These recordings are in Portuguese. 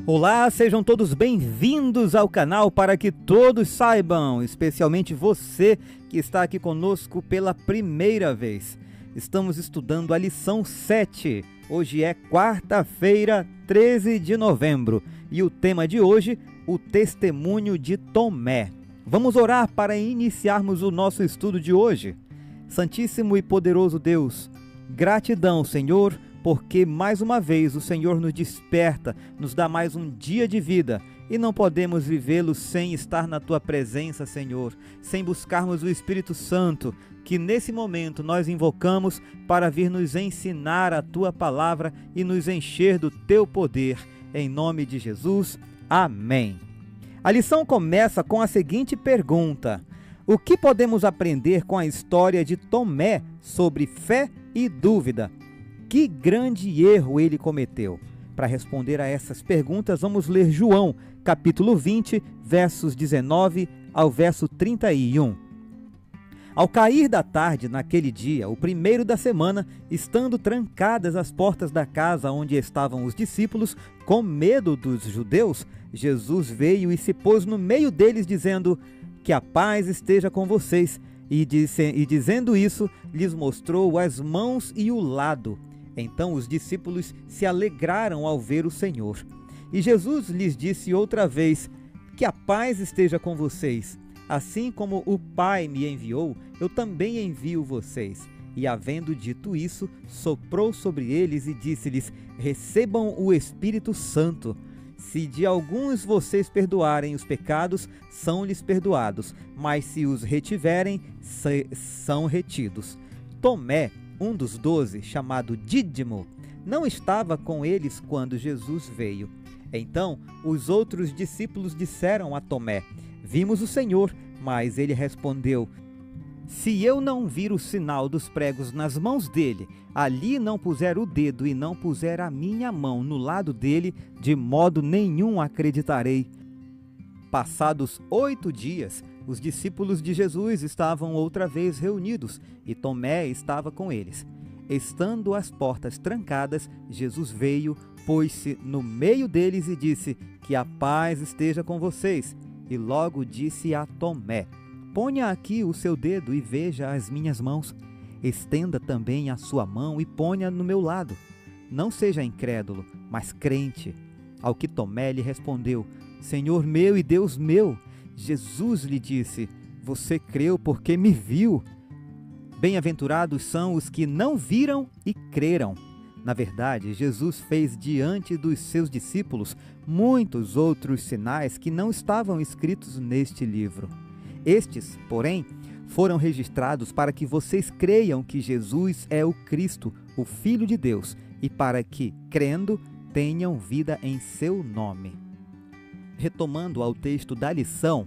Olá, sejam todos bem-vindos ao canal Para Que Todos Saibam, especialmente você que está aqui conosco pela primeira vez. Estamos estudando a lição 7. Hoje é quarta-feira, 13 de novembro, e o tema de hoje, o testemunho de Tomé. Vamos orar para iniciarmos o nosso estudo de hoje. Santíssimo e poderoso Deus, gratidão, Senhor, porque mais uma vez o Senhor nos desperta, nos dá mais um dia de vida e não podemos vivê-lo sem estar na Tua presença, Senhor, sem buscarmos o Espírito Santo, que nesse momento nós invocamos para vir nos ensinar a Tua palavra e nos encher do Teu poder. Em nome de Jesus, amém. A lição começa com a seguinte pergunta: o que podemos aprender com a história de Tomé sobre fé e dúvida? Que grande erro ele cometeu? Para responder a essas perguntas, vamos ler João, capítulo 20, versos 19 ao verso 31. Ao cair da tarde, naquele dia, o primeiro da semana, estando trancadas as portas da casa onde estavam os discípulos, com medo dos judeus, Jesus veio e se pôs no meio deles, dizendo: que a paz esteja com vocês. E dizendo isso, lhes mostrou as mãos e o lado. Então os discípulos se alegraram ao ver o Senhor. E Jesus lhes disse outra vez: que a paz esteja com vocês. Assim como o Pai me enviou, eu também envio vocês. E havendo dito isso, soprou sobre eles e disse-lhes: recebam o Espírito Santo. Se de alguns vocês perdoarem os pecados, são-lhes perdoados, mas se os retiverem, são retidos. Tomé, um dos 12, chamado Dídimo, não estava com eles quando Jesus veio. Então os outros discípulos disseram a Tomé: vimos o Senhor. Mas ele respondeu: se eu não vir o sinal dos pregos nas mãos dele, ali não puser o dedo e não puser a minha mão no lado dele, de modo nenhum acreditarei. Passados 8 dias, os discípulos de Jesus estavam outra vez reunidos e Tomé estava com eles. Estando as portas trancadas, Jesus veio, pôs-se no meio deles e disse: que a paz esteja com vocês. E logo disse a Tomé: ponha aqui o seu dedo e veja as minhas mãos. Estenda também a sua mão e ponha no meu lado. Não seja incrédulo, mas crente. Ao que Tomé lhe respondeu: Senhor meu e Deus meu. Jesus lhe disse: você creu porque me viu. Bem-aventurados são os que não viram e creram. Na verdade, Jesus fez diante dos seus discípulos muitos outros sinais que não estavam escritos neste livro. Estes, porém, foram registrados para que vocês creiam que Jesus é o Cristo, o Filho de Deus, e para que, crendo, tenham vida em seu nome. Retomando ao texto da lição,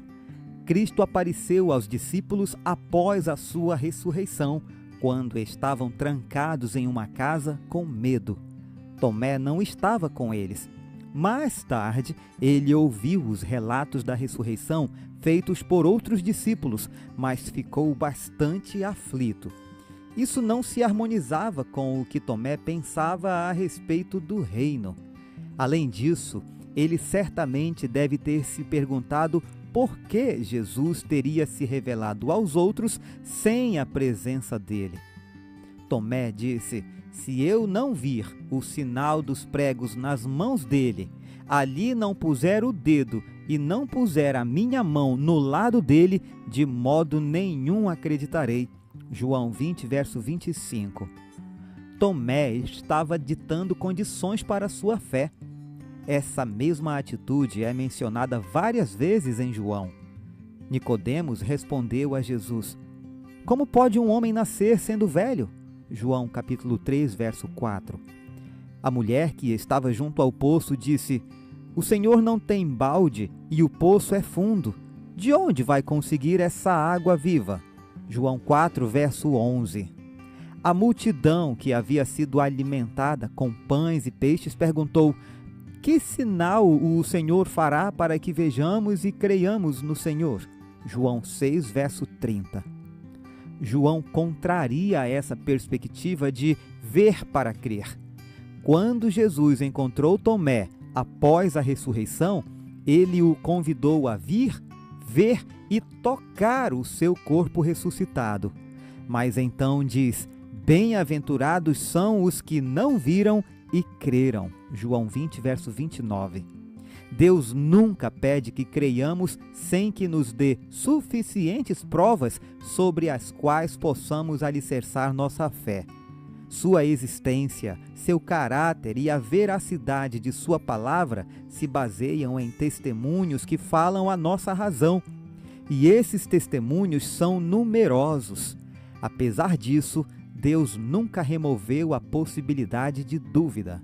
Cristo apareceu aos discípulos após a sua ressurreição, quando estavam trancados em uma casa com medo. Tomé não estava com eles. Mais tarde, ele ouviu os relatos da ressurreição feitos por outros discípulos, mas ficou bastante aflito. Isso não se harmonizava com o que Tomé pensava a respeito do reino. Além disso, ele certamente deve ter se perguntado por que Jesus teria se revelado aos outros sem a presença dele. Tomé disse: se eu não vir o sinal dos pregos nas mãos dele, ali não puser o dedo e não puser a minha mão no lado dele, de modo nenhum acreditarei. João 20, verso 25. Tomé estava ditando condições para a sua fé. Essa mesma atitude é mencionada várias vezes em João. Nicodemos respondeu a Jesus: como pode um homem nascer sendo velho? João capítulo 3, verso 4. A mulher que estava junto ao poço disse: o Senhor não tem balde e o poço é fundo. De onde vai conseguir essa água viva? João 4, verso 11. A multidão que havia sido alimentada com pães e peixes perguntou: que sinal o Senhor fará para que vejamos e creiamos no Senhor? João 6, verso 30. João contraria essa perspectiva de ver para crer. Quando Jesus encontrou Tomé Após a ressurreição, ele o convidou a vir, ver e tocar o seu corpo ressuscitado. Mas então diz: bem-aventurados são os que não viram e creram. João 20, verso 29. Deus nunca pede que creiamos sem que nos dê suficientes provas sobre as quais possamos alicerçar nossa fé. Sua existência, seu caráter e a veracidade de sua palavra se baseiam em testemunhos que falam a nossa razão. E esses testemunhos são numerosos. Apesar disso, Deus nunca removeu a possibilidade de dúvida.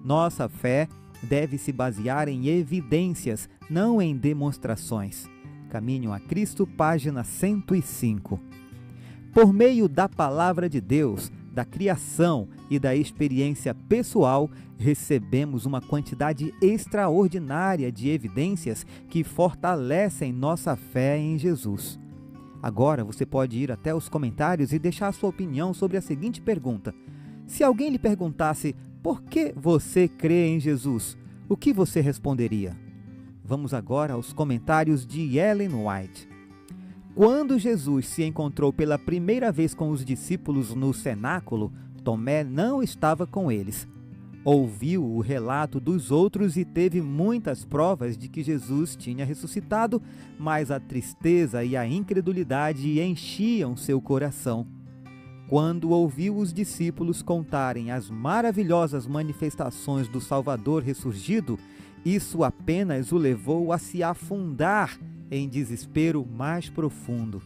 Nossa fé deve se basear em evidências, não em demonstrações. Caminho a Cristo, página 105. Por meio da palavra de Deus, da criação e da experiência pessoal, recebemos uma quantidade extraordinária de evidências que fortalecem nossa fé em Jesus. Agora você pode ir até os comentários e deixar sua opinião sobre a seguinte pergunta: se alguém lhe perguntasse por que você crê em Jesus, o que você responderia? Vamos agora aos comentários de Ellen White. Quando Jesus se encontrou pela primeira vez com os discípulos no cenáculo, Tomé não estava com eles. Ouviu o relato dos outros e teve muitas provas de que Jesus tinha ressuscitado, mas a tristeza e a incredulidade enchiam seu coração. Quando ouviu os discípulos contarem as maravilhosas manifestações do Salvador ressurgido, isso apenas o levou a se afundar em desespero mais profundo.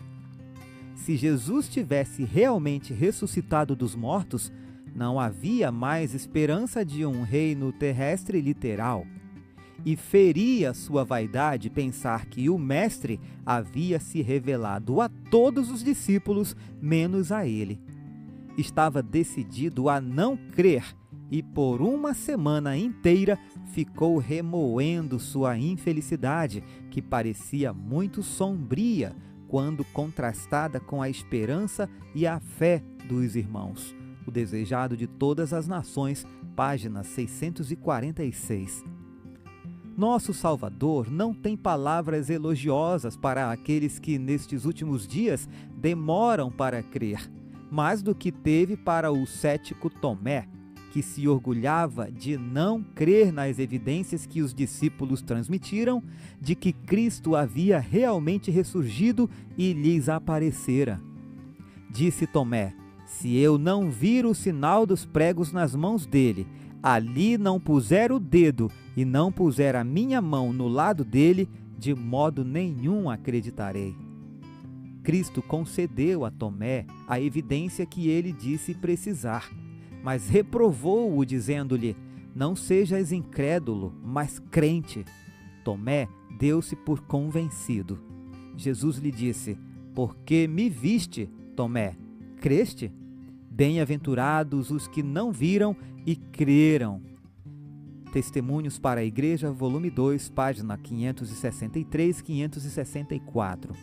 Se Jesus tivesse realmente ressuscitado dos mortos, não havia mais esperança de um reino terrestre literal. E feria sua vaidade pensar que o Mestre havia se revelado a todos os discípulos, menos a ele. Estava decidido a não crer e por uma semana inteira ficou remoendo sua infelicidade, que parecia muito sombria quando contrastada com a esperança e a fé dos irmãos. O Desejado de Todas as Nações, página 646. Nosso Salvador não tem palavras elogiosas para aqueles que nestes últimos dias demoram para crer, mais do que teve para o cético Tomé, que se orgulhava de não crer nas evidências que os discípulos transmitiram de que Cristo havia realmente ressurgido e lhes aparecera. Disse Tomé: se eu não vir o sinal dos pregos nas mãos dele, ali não puser o dedo e não puser a minha mão no lado dele, de modo nenhum acreditarei. Cristo concedeu a Tomé a evidência que ele disse precisar, mas reprovou-o dizendo-lhe: não sejas incrédulo, mas crente. Tomé deu-se por convencido. Jesus lhe disse: porque me viste, Tomé, creste? Bem-aventurados os que não viram e creram. Testemunhos para a Igreja, volume 2, página 563 e 564.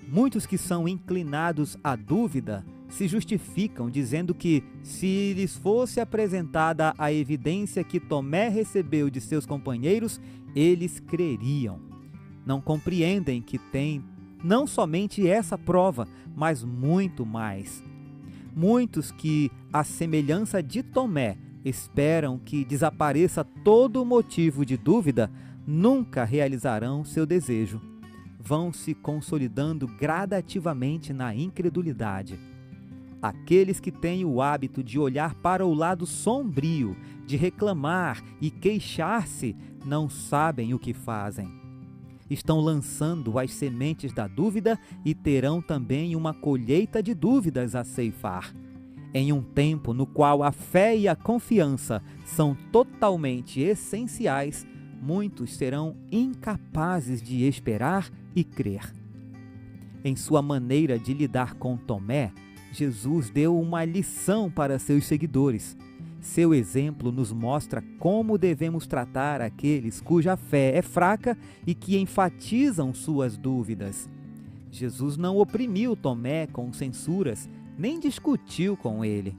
Muitos que são inclinados à dúvida se justificam dizendo que, se lhes fosse apresentada a evidência que Tomé recebeu de seus companheiros, eles creriam. Não compreendem que tem não somente essa prova, mas muito mais. Muitos que, à semelhança de Tomé, esperam que desapareça todo motivo de dúvida, nunca realizarão seu desejo. Vão se consolidando gradativamente na incredulidade. Aqueles que têm o hábito de olhar para o lado sombrio, de reclamar e queixar-se, não sabem o que fazem. Estão lançando as sementes da dúvida e terão também uma colheita de dúvidas a ceifar. Em um tempo no qual a fé e a confiança são totalmente essenciais, muitos serão incapazes de esperar e crer. Em sua maneira de lidar com Tomé, Jesus deu uma lição para seus seguidores. Seu exemplo nos mostra como devemos tratar aqueles cuja fé é fraca e que enfatizam suas dúvidas. Jesus não oprimiu Tomé com censuras, nem discutiu com ele.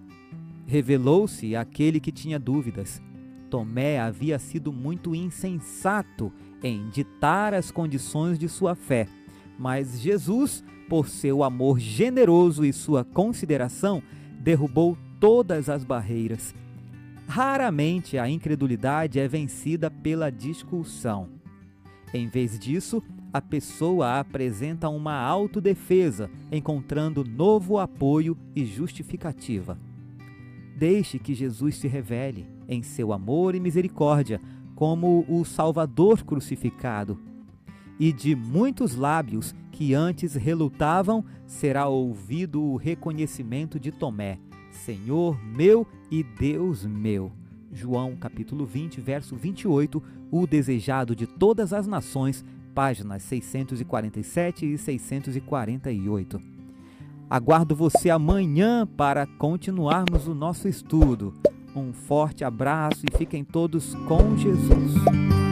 Revelou-se àquele que tinha dúvidas. Tomé havia sido muito insensato em ditar as condições de sua fé, mas Jesus, por seu amor generoso e sua consideração, derrubou todas as barreiras. Raramente a incredulidade é vencida pela discussão. Em vez disso, a pessoa apresenta uma autodefesa, encontrando novo apoio e justificativa. Deixe que Jesus se revele em seu amor e misericórdia como o Salvador crucificado. E de muitos lábios que antes relutavam, será ouvido o reconhecimento de Tomé: Senhor meu e Deus meu. João capítulo 20, verso 28, o desejado de todas as nações, páginas 647 e 648. Aguardo você amanhã para continuarmos o nosso estudo. Um forte abraço e fiquem todos com Jesus.